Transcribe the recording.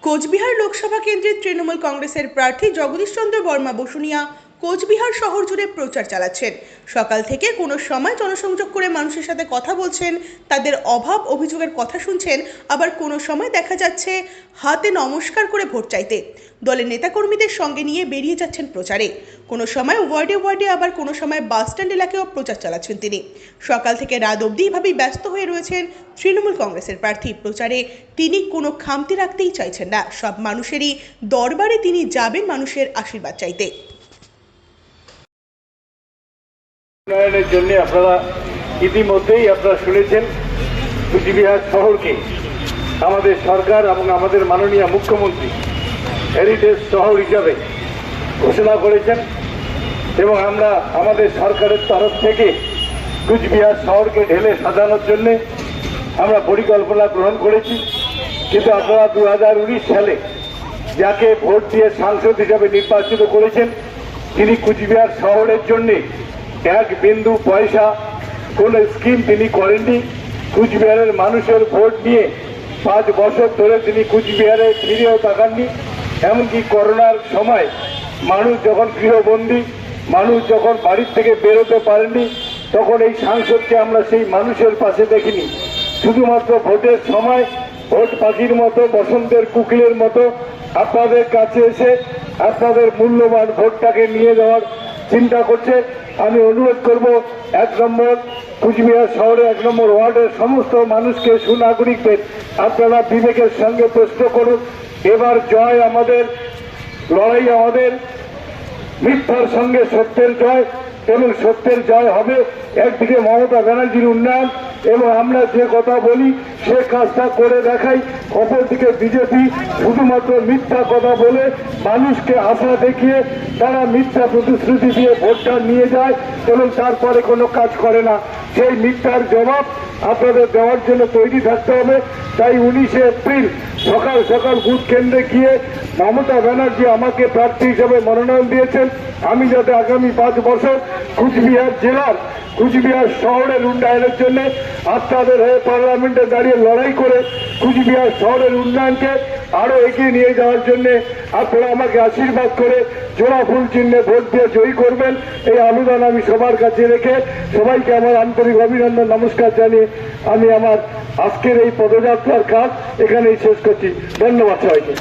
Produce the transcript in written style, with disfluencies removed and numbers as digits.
কোচবিহার লোকসভা কেন্দ্রের তৃণমূল কংগ্রেসের প্রার্থী জগদীশ চন্দ্র বর্মা বসুনিয়া কোচবিহার শহর জুড়ে প্রচার চালাচ্ছেন। সকাল থেকে কোনো সময় জনসংযোগ করে মানুষের সাথে কথা বলছেন, তাদের অভাব অভিযোগের কথা শুনছেন, আবার কোনো সময় দেখা যাচ্ছে হাতে নমস্কার করে ভোট চাইতে দলের নেতাকর্মীদের সঙ্গে নিয়ে বেরিয়ে যাচ্ছেন প্রচারে। কোনো সময় ওয়ার্ডে ওয়ার্ডে, আবার কোনো সময় বাস স্ট্যান্ড এলাকায়ও প্রচার চালাচ্ছেন তিনি। সকাল থেকে রাত অবধি এভাবেই ব্যস্ত হয়ে রয়েছেন তৃণমূল কংগ্রেসের প্রার্থী। প্রচারে তিনি কোনো খামতি রাখতেই চাইছেন না, সব মানুষেরই দরবারে তিনি যাবেন মানুষের আশীর্বাদ চাইতে। উন্নয়নের জন্য আপনারা ইতিমধ্যেই শুনেছেন কুচবিহার শহরকে আমাদের সরকার এবং আমাদের মাননীয় মুখ্যমন্ত্রী হেরিটেজ শহর হিসাবে ঘোষণা করেছেন এবং আমরা আমাদের সরকারের তরফ থেকে কুচবিহার শহরকে ঢেলে সাজানোর জন্য আমরা পরিকল্পনা গ্রহণ করেছি। কিন্তু আপনারা 2019 সালে যাকে ভোট দিয়ে সাংসদ হিসাবে নির্বাচিত করেছেন তিনি কুচবিহার শহরের জন্যে এক বিন্দু পয়সা কোনো স্কিম তিনি করেননি। কুচবিহারের মানুষের ভোট নিয়ে 5 বছর ধরে তিনি কুচবিহারে ফিরেও তাকাননি। এমনকি করোনার সময় মানুষ যখন গৃহবন্দী, মানুষ যখন বাড়ির থেকে বেরোতে পারেননি, তখন এই সাংসদকে আমরা সেই মানুষের পাশে দেখিনি। শুধুমাত্র ভোটের সময় ভোট পাখির মতো, বসন্তের কুকিলের মতো আপনাদের কাছে এসে আপনাদের মূল্যবান ভোটটাকে নিয়ে যাওয়ার চিন্তা করছে। আমি অনুরোধ করব 1 নম্বর কুচবিহার শহরে 1 নম্বর ওয়ার্ডের সমস্ত মানুষকে, সুনাগরিকদের আপনারা বিবেকের সঙ্গে প্রশ্ন করুন। এবার জয় আমাদের, লড়াই আমাদের, মিথ্যার সঙ্গে সত্যের জয়, এবং সত্যের জয় হবে। একদিকে মমতা ব্যানার্জির উন্নয়ন এবং আমরা যে কথা বলি সে কাজটা করে দেখাই, অপরদিকে বিজেপি শুধুমাত্র মিথ্যা কথা বলে মানুষকে আশা দেখিয়ে তারা মিথ্যা প্রতিশ্রুতি দিয়ে ভোটটা নিয়ে যায় এবং তারপরে কোনো কাজ করে না। সেই মিথ্যার জবাব আপনাদের দেওয়ার জন্য তৈরি থাকতে হবে। তাই 19 এপ্রিল সকাল সকাল বুথ কেন্দ্রে গিয়ে মমতা ব্যানার্জি আমাকে প্রার্থী হিসেবে মনোনয়ন দিয়েছেন। আমি যাতে আগামী 5 বছর কুচবিহার জেলার, কুচবিহার শহরের উন্নয়নের জন্য আপনাদের হয়ে পার্লামেন্টে দাঁড়িয়ে লড়াই করে কুচবিহার শহরের উন্নয়নকে আরো এগিয়ে নিয়ে যাওয়ার জন্য আপনারা আমাকে আশীর্বাদ করে জোড়া ফুল চিহ্নে ভোট দিয়ে জয়ী করবেন, এই আবেদন আমি সবার কাছে রেখে সবাইকে আমার আন্তরিক অভিনন্দন, নমস্কার জানিয়ে আমি আমার আজকের এই পদযাত্রার কাজ এখানেই শেষ করছি। ধন্যবাদ সবাইকে।